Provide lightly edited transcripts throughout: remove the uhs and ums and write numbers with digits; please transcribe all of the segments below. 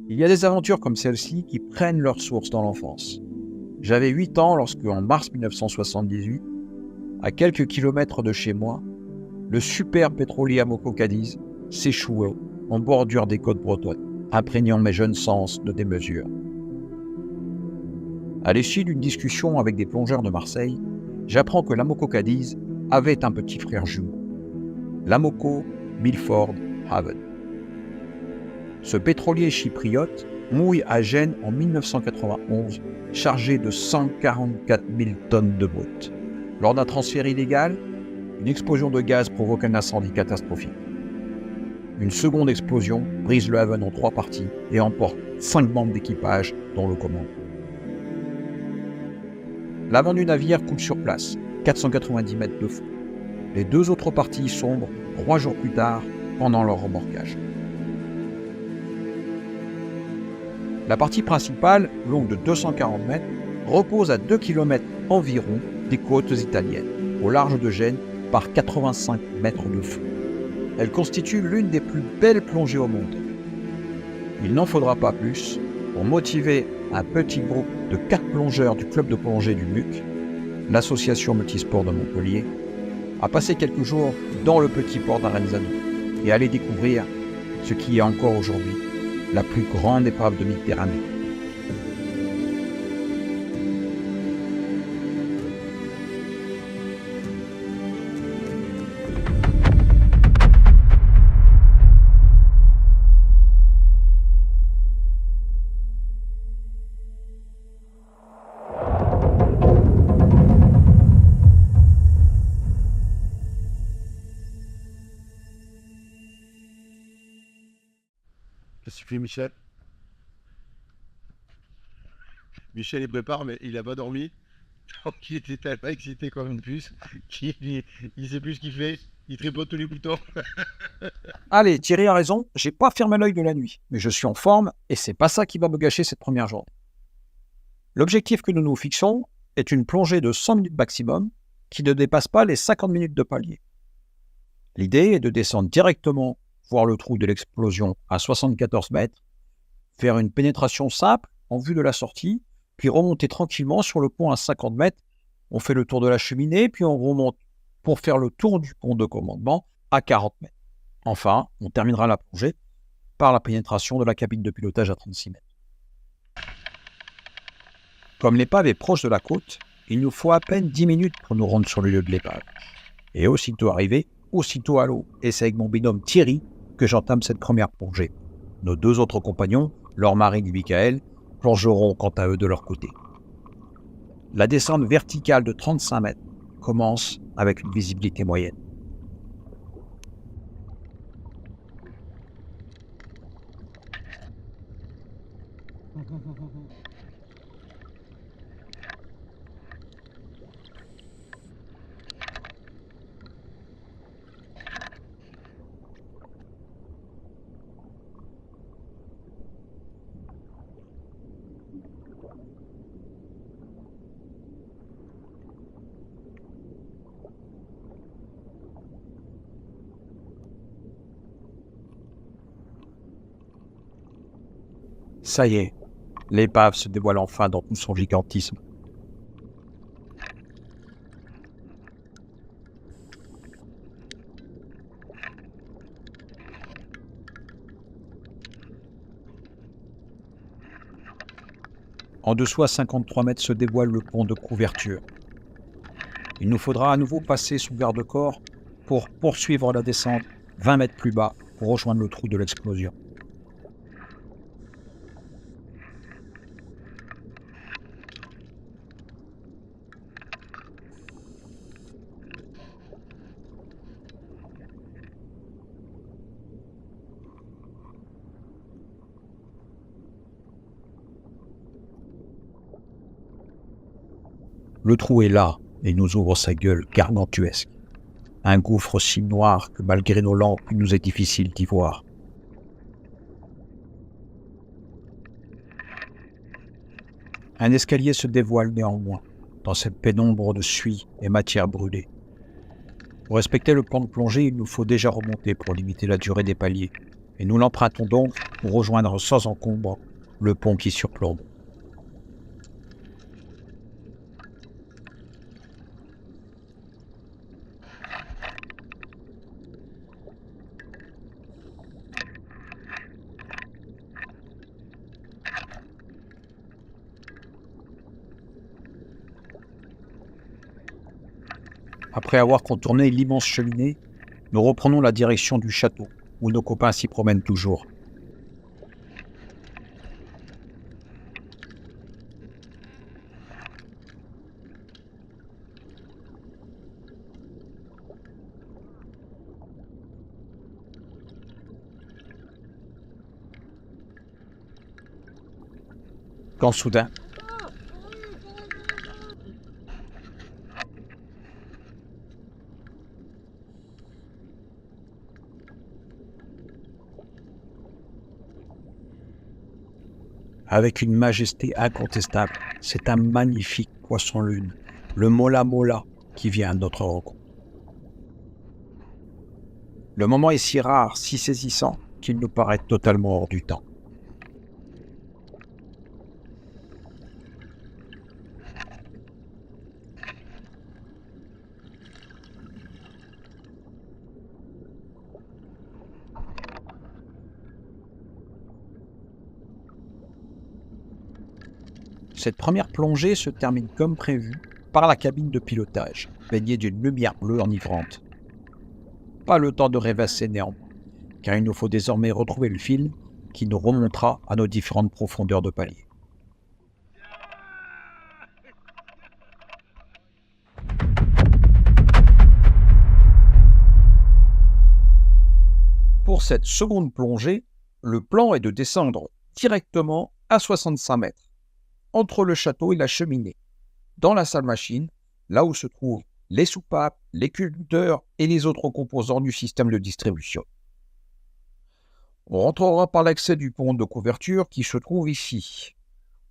Il y a des aventures comme celle-ci qui prennent leur source dans l'enfance. J'avais 8 ans lorsque, en mars 1978, à quelques kilomètres de chez moi, le super pétrolier Amoco Cadiz s'échouait en bordure des côtes bretonnes, imprégnant mes jeunes sens de démesure. À l'issue d'une discussion avec des plongeurs de Marseille, j'apprends que l'Amoco Cadiz avait un petit frère jumeau, l'Amoco Milford Haven. Ce pétrolier chypriote mouille à Gênes en 1991, chargé de 144 000 tonnes de brut. Lors d'un transfert illégal, une explosion de gaz provoque un incendie catastrophique. Une seconde explosion brise le Haven en 3 parties et emporte 5 membres d'équipage, dont le commandant. L'avant du navire coule sur place, 490 mètres de fond. Les 2 autres parties sombrent 3 jours plus tard pendant leur remorquage. La partie principale, longue de 240 mètres, repose à 2 km environ des côtes italiennes, au large de Gênes, par 85 mètres de fond. Elle constitue l'une des plus belles plongées au monde. Il n'en faudra pas plus pour motiver un petit groupe de 4 plongeurs du club de plongée du MUC, l'association multisport de Montpellier, à passer quelques jours dans le petit port d'Arenzano et aller découvrir ce qui est encore aujourd'hui la plus grande épave de Méditerranée. Qu'est-ce que tu fais, Michel? Michel, il prépare, mais il a pas dormi. Donc, il était tellement excité comme une puce qu'il sait plus ce qu'il fait. Il tripote tous les boutons. Allez, Thierry a raison, j'ai pas fermé l'œil de la nuit, mais je suis en forme et c'est pas ça qui va me gâcher cette première journée. L'objectif que nous nous fixons est une plongée de 100 minutes maximum qui ne dépasse pas les 50 minutes de palier. L'idée est de descendre directement voir le trou de l'explosion à 74 mètres, faire une pénétration simple en vue de la sortie, puis remonter tranquillement sur le pont à 50 mètres. On fait le tour de la cheminée, puis on remonte pour faire le tour du pont de commandement à 40 mètres. Enfin, on terminera la plongée par la pénétration de la cabine de pilotage à 36 mètres. Comme l'épave est proche de la côte, il nous faut à peine 10 minutes pour nous rendre sur le lieu de l'épave. Et aussitôt arrivé, aussitôt à l'eau, et c'est avec mon binôme Thierry que j'entame cette première plongée. Nos 2 autres compagnons, Laure Marine et Michael, plongeront quant à eux de leur côté. La descente verticale de 35 mètres commence avec une visibilité moyenne. Ça y est, l'épave se dévoile enfin dans tout son gigantisme. En dessous à 53 mètres se dévoile le pont de couverture. Il nous faudra à nouveau passer sous garde-corps pour poursuivre la descente 20 mètres plus bas pour rejoindre le trou de l'explosion. Le trou est là et nous ouvre sa gueule gargantuesque. Un gouffre si noir que malgré nos lampes, il nous est difficile d'y voir. Un escalier se dévoile néanmoins, dans cette pénombre de suie et matière brûlée. Pour respecter le plan de plongée, il nous faut déjà remonter pour limiter la durée des paliers. et nous l'empruntons donc pour rejoindre sans encombre le pont qui surplombe. Après avoir contourné l'immense cheminée, nous reprenons la direction du château, où nos copains s'y promènent toujours. Quand soudain, avec une majesté incontestable, c'est un magnifique poisson-lune, le Mola Mola, qui vient à notre rencontre. Le moment est si rare, si saisissant, qu'il nous paraît totalement hors du temps. Cette première plongée se termine comme prévu par la cabine de pilotage, baignée d'une lumière bleue enivrante. Pas le temps de rêvasser néanmoins, car il nous faut désormais retrouver le fil qui nous remontera à nos différentes profondeurs de palier. Pour cette seconde plongée, le plan est de descendre directement à 65 mètres, entre le château et la cheminée, dans la salle machine, là où se trouvent les soupapes, les culbuteurs et les autres composants du système de distribution. On rentrera par l'accès du pont de couverture qui se trouve ici.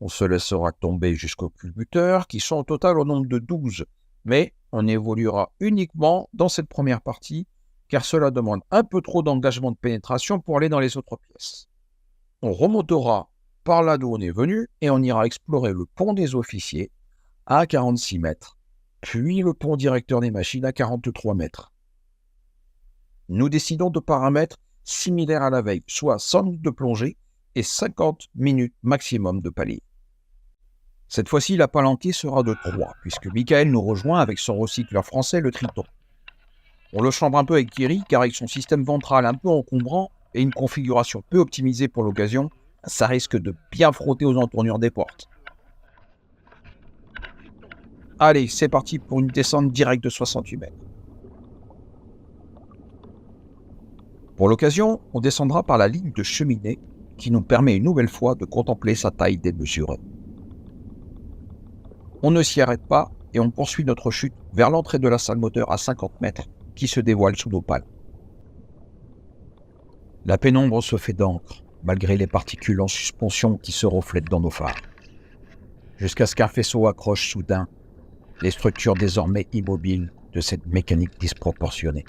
On se laissera tomber jusqu'aux culbuteurs qui sont au total au nombre de 12, mais on évoluera uniquement dans cette première partie car cela demande un peu trop d'engagement de pénétration pour aller dans les autres pièces. On remontera par là d'où on est venu et on ira explorer le pont des officiers à 46 mètres, puis le pont directeur des machines à 43 mètres. Nous décidons de paramètres similaires à la veille, soit 100 minutes de plongée et 50 minutes maximum de palier. Cette fois-ci, la palanquée sera de 3, puisque Michael nous rejoint avec son recycleur français, le Triton. On le chambre un peu avec Thierry, car avec son système ventral un peu encombrant et une configuration peu optimisée pour l'occasion, ça risque de bien frotter aux entournures des portes. Allez, c'est parti pour une descente directe de 68 mètres. Pour l'occasion, on descendra par la ligne de cheminée qui nous permet une nouvelle fois de contempler sa taille démesurée. On ne s'y arrête pas et on poursuit notre chute vers l'entrée de la salle moteur à 50 mètres qui se dévoile sous nos pales. La pénombre se fait d'encre, malgré les particules en suspension qui se reflètent dans nos phares. Jusqu'à ce qu'un faisceau accroche soudain les structures désormais immobiles de cette mécanique disproportionnée.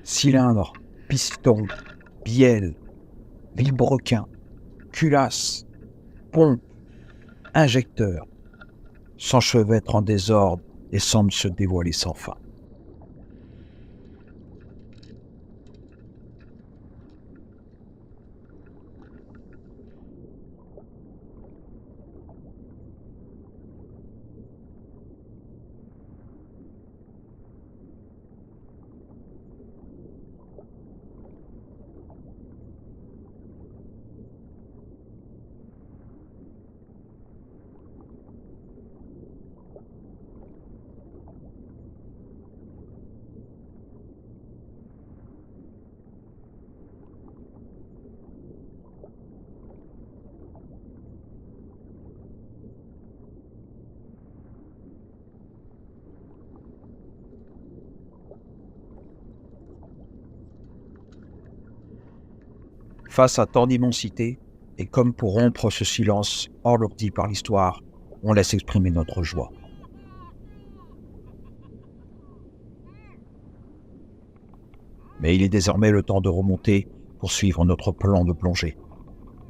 Cylindres, pistons, bielles, vilebrequins, culasses, pompes, injecteurs s'enchevêtrent en désordre et semblent se dévoiler sans fin. Face à tant d'immensité, et comme pour rompre ce silence alourdi par l'histoire, on laisse exprimer notre joie. Mais il est désormais le temps de remonter pour suivre notre plan de plongée.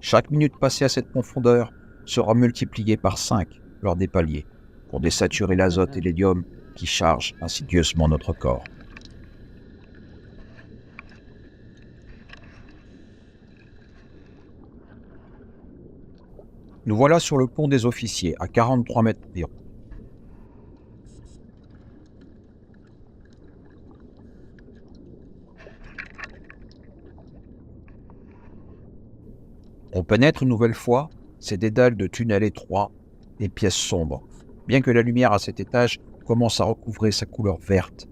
Chaque minute passée à cette profondeur sera multipliée par 5 lors des paliers, pour désaturer l'azote et l'hélium qui chargent insidieusement notre corps. Nous voilà sur le pont des officiers, à 43 mètres environ. On pénètre une nouvelle fois ces dédales de tunnels étroits et pièces sombres, bien que la lumière à cet étage commence à recouvrer sa couleur verte,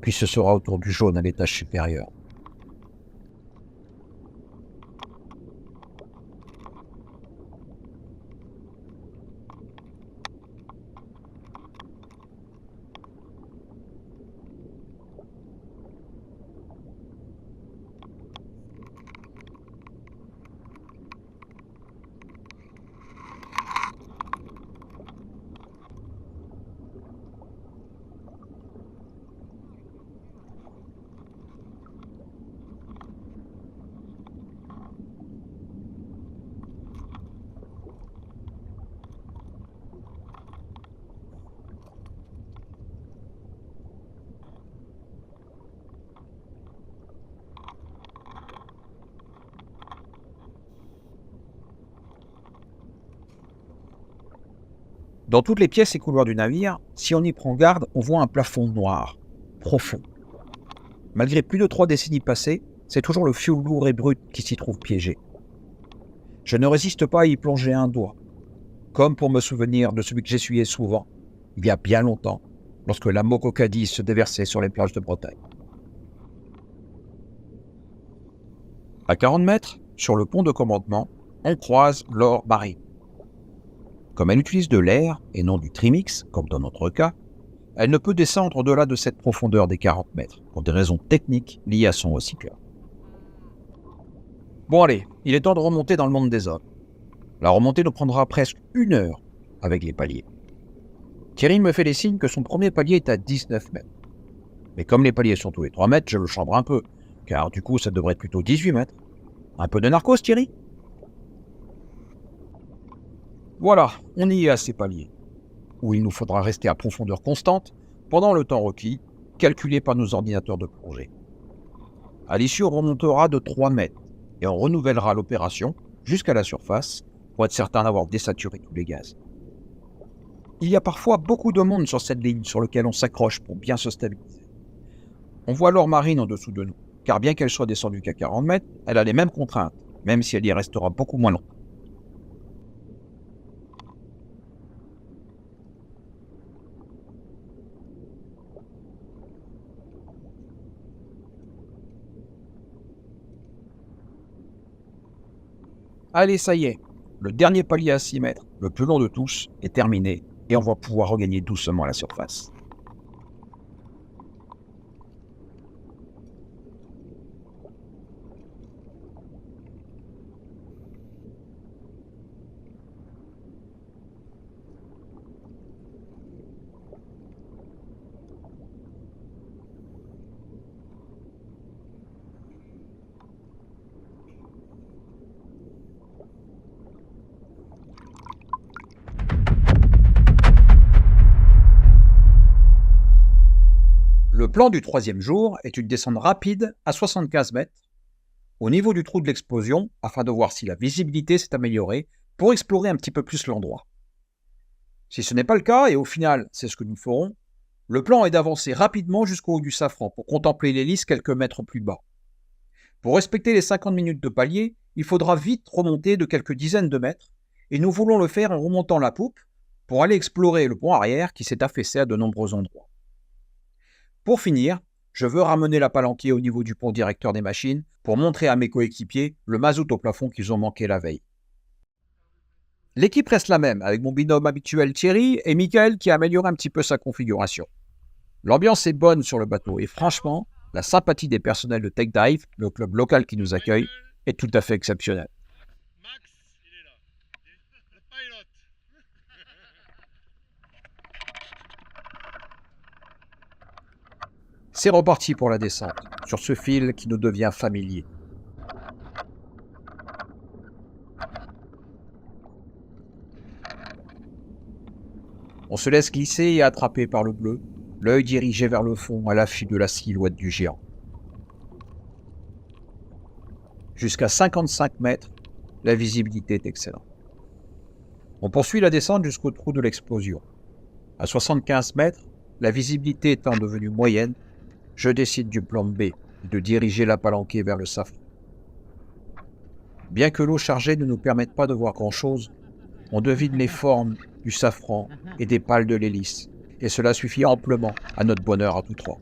puis ce sera autour du jaune à l'étage supérieur. Dans toutes les pièces et couloirs du navire, si on y prend garde, on voit un plafond noir, profond. Malgré plus de 3 décennies passées, c'est toujours le fioul lourd et brut qui s'y trouve piégé. Je ne résiste pas à y plonger un doigt, comme pour me souvenir de celui que j'essuyais souvent, il y a bien longtemps, lorsque la Moco Cadiz se déversait sur les plages de Bretagne. À 40 mètres, sur le pont de commandement, on croise Laure Marine. Comme elle utilise de l'air et non du trimix, comme dans notre cas, elle ne peut descendre au-delà de cette profondeur des 40 mètres, pour des raisons techniques liées à son recycleur. Bon allez, il est temps de remonter dans le monde des hommes. La remontée nous prendra presque 1 heure avec les paliers. Thierry me fait les signes que son premier palier est à 19 mètres. Mais comme les paliers sont tous les 3 mètres, je le chambre un peu, car du coup ça devrait être plutôt 18 mètres. Un peu de narcos, Thierry ? Voilà, on y est à ces paliers, où il nous faudra rester à profondeur constante pendant le temps requis, calculé par nos ordinateurs de plongée. À l'issue, on remontera de 3 mètres et on renouvellera l'opération jusqu'à la surface pour être certain d'avoir désaturé tous les gaz. Il y a parfois beaucoup de monde sur cette ligne sur laquelle on s'accroche pour bien se stabiliser. On voit Laure Marine en dessous de nous, car bien qu'elle soit descendue qu'à 40 mètres, elle a les mêmes contraintes, même si elle y restera beaucoup moins longtemps. Allez, ça y est, le dernier palier à 6 mètres, le plus long de tous, est terminé et on va pouvoir regagner doucement la surface. Le plan du 3e jour est une descente rapide à 75 mètres au niveau du trou de l'explosion afin de voir si la visibilité s'est améliorée pour explorer un petit peu plus l'endroit. Si ce n'est pas le cas, et au final c'est ce que nous ferons, le plan est d'avancer rapidement jusqu'au haut du Safran pour contempler l'hélice quelques mètres plus bas. Pour respecter les 50 minutes de palier, il faudra vite remonter de quelques dizaines de mètres et nous voulons le faire en remontant la poupe pour aller explorer le pont arrière qui s'est affaissé à de nombreux endroits. Pour finir, je veux ramener la palanquée au niveau du pont directeur des machines pour montrer à mes coéquipiers le mazout au plafond qu'ils ont manqué la veille. L'équipe reste la même, avec mon binôme habituel Thierry et Michael qui a amélioré un petit peu sa configuration. L'ambiance est bonne sur le bateau et franchement, la sympathie des personnels de Tech Dive, le club local qui nous accueille, est tout à fait exceptionnelle. Max, il est là. Le pilot. C'est reparti pour la descente, sur ce fil qui nous devient familier. On se laisse glisser et attraper par le bleu, l'œil dirigé vers le fond à l'affût de la silhouette du géant. Jusqu'à 55 mètres, la visibilité est excellente. On poursuit la descente jusqu'au trou de l'explosion. À 75 mètres, la visibilité étant devenue moyenne, je décide du plan B, de diriger la palanquée vers le safran. Bien que l'eau chargée ne nous permette pas de voir grand-chose, on devine les formes du safran et des pales de l'hélice, et cela suffit amplement à notre bonheur à tous trois.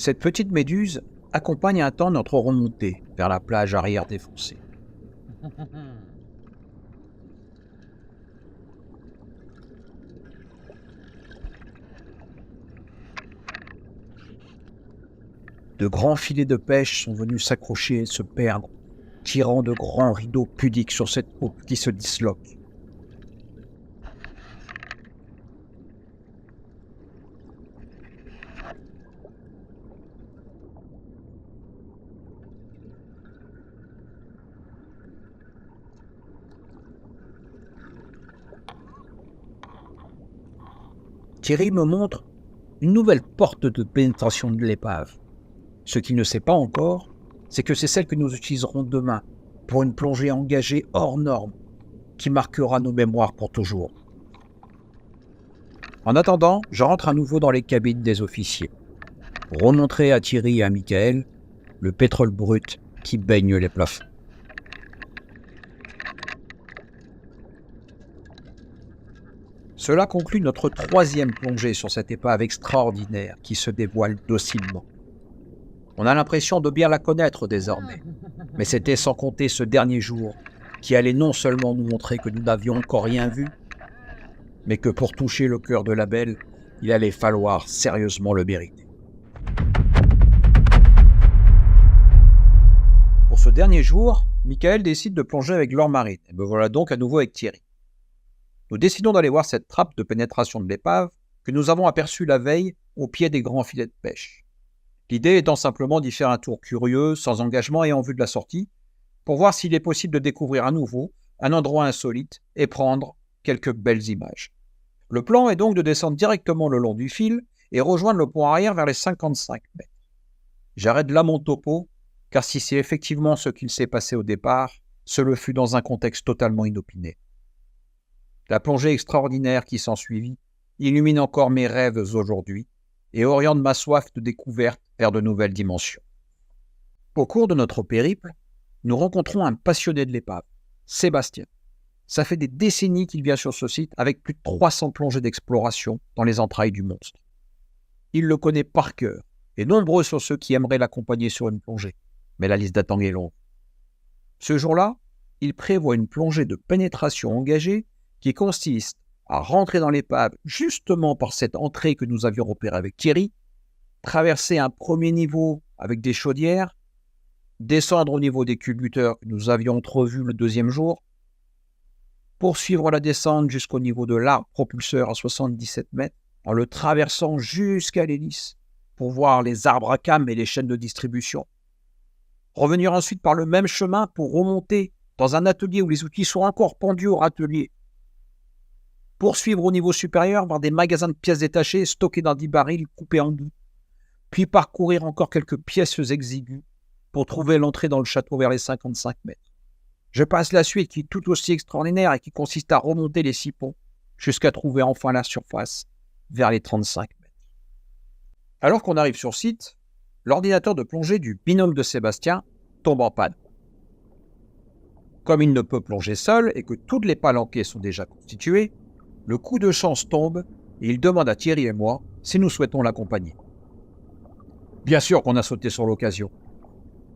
Cette petite méduse accompagne un temps notre remontée vers la plage arrière défoncée. De grands filets de pêche sont venus s'accrocher et se perdre, tirant de grands rideaux pudiques sur cette eau qui se disloque. Thierry me montre une nouvelle porte de pénétration de l'épave. Ce qu'il ne sait pas encore, c'est que c'est celle que nous utiliserons demain pour une plongée engagée hors norme qui marquera nos mémoires pour toujours. En attendant, je rentre à nouveau dans les cabines des officiers pour remontrer à Thierry et à Michael le pétrole brut qui baigne les plafonds. Cela conclut notre troisième plongée sur cette épave extraordinaire qui se dévoile docilement. On a l'impression de bien la connaître désormais, mais c'était sans compter ce dernier jour qui allait non seulement nous montrer que nous n'avions encore rien vu, mais que pour toucher le cœur de la belle, il allait falloir sérieusement le mériter. Pour ce dernier jour, Michael décide de plonger avec Laure Marine, et me voilà donc à nouveau avec Thierry. Nous décidons d'aller voir cette trappe de pénétration de l'épave que nous avons aperçue la veille au pied des grands filets de pêche. L'idée étant simplement d'y faire un tour curieux, sans engagement et en vue de la sortie, pour voir s'il est possible de découvrir à nouveau un endroit insolite et prendre quelques belles images. Le plan est donc de descendre directement le long du fil et rejoindre le pont arrière vers les 55 mètres. J'arrête là mon topo, car si c'est effectivement ce qu'il s'est passé au départ, ce le fut dans un contexte totalement inopiné. La plongée extraordinaire qui s'ensuivit illumine encore mes rêves aujourd'hui et oriente ma soif de découverte vers de nouvelles dimensions. Au cours de notre périple, nous rencontrons un passionné de l'épave, Sébastien. Ça fait des décennies qu'il vient sur ce site avec plus de 300 plongées d'exploration dans les entrailles du monstre. Il le connaît par cœur et nombreux sont ceux qui aimeraient l'accompagner sur une plongée, mais la liste d'attente est longue. Ce jour-là, il prévoit une plongée de pénétration engagée qui consiste à rentrer dans l'épave justement par cette entrée que nous avions repérée avec Thierry, traverser un premier niveau avec des chaudières, descendre au niveau des culbuteurs que nous avions entrevus le deuxième jour, poursuivre la descente jusqu'au niveau de l'arc propulseur à 77 mètres, en le traversant jusqu'à l'hélice pour voir les arbres à cames et les chaînes de distribution. Revenir ensuite par le même chemin pour remonter dans un atelier où les outils sont encore pendus au râtelier. Poursuivre au niveau supérieur par des magasins de pièces détachées stockés dans 10 barils coupés en deux. Puis parcourir encore quelques pièces exiguës pour trouver l'entrée dans le château vers les 55 mètres. Je passe la suite qui est tout aussi extraordinaire et qui consiste à remonter les 6 ponts jusqu'à trouver enfin la surface vers les 35 mètres. Alors qu'on arrive sur site, l'ordinateur de plongée du binôme de Sébastien tombe en panne. Comme il ne peut plonger seul et que toutes les palanquées sont déjà constituées, le coup de chance tombe et il demande à Thierry et moi si nous souhaitons l'accompagner. Bien sûr qu'on a sauté sur l'occasion.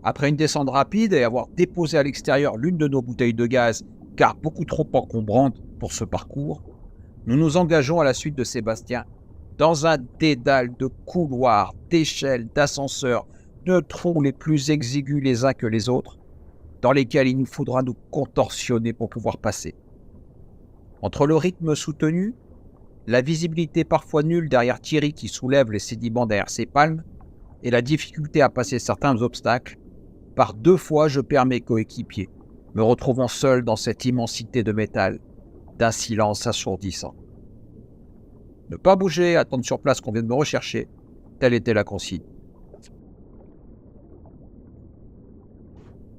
Après une descente rapide et avoir déposé à l'extérieur l'une de nos bouteilles de gaz, car beaucoup trop encombrante pour ce parcours, nous nous engageons à la suite de Sébastien dans un dédale de couloirs, d'échelles, d'ascenseurs, de trous les plus exigus les uns que les autres, dans lesquels il nous faudra nous contorsionner pour pouvoir passer. Entre le rythme soutenu, la visibilité parfois nulle derrière Thierry qui soulève les sédiments derrière ses palmes, et la difficulté à passer certains obstacles, par 2 fois je perds mes coéquipiers, me retrouvant seul dans cette immensité de métal, d'un silence assourdissant. Ne pas bouger, attendre sur place qu'on vienne me rechercher, telle était la consigne.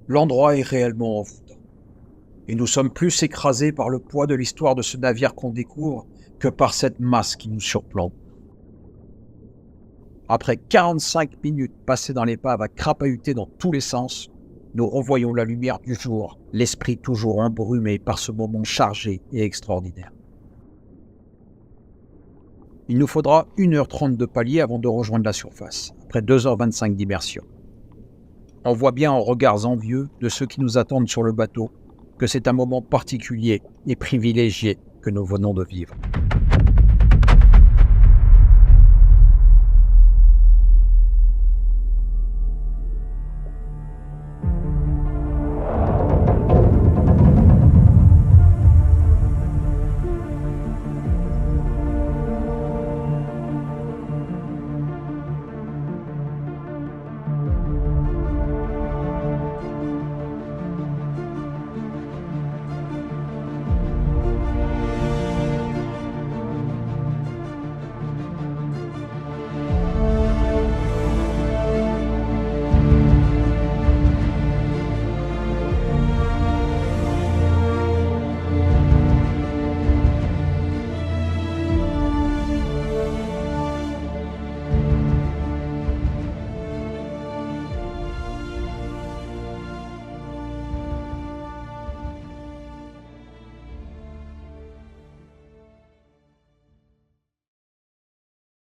L'endroit est réellement envoûtant, et nous sommes plus écrasés par le poids de l'histoire de ce navire qu'on découvre que par cette masse qui nous surplombe. Après 45 minutes passées dans l'épave à crapahuter dans tous les sens, nous revoyons la lumière du jour, l'esprit toujours embrumé par ce moment chargé et extraordinaire. Il nous faudra 1h30 de palier avant de rejoindre la surface, après 2h25 d'immersion. On voit bien en regards envieux de ceux qui nous attendent sur le bateau que c'est un moment particulier et privilégié que nous venons de vivre.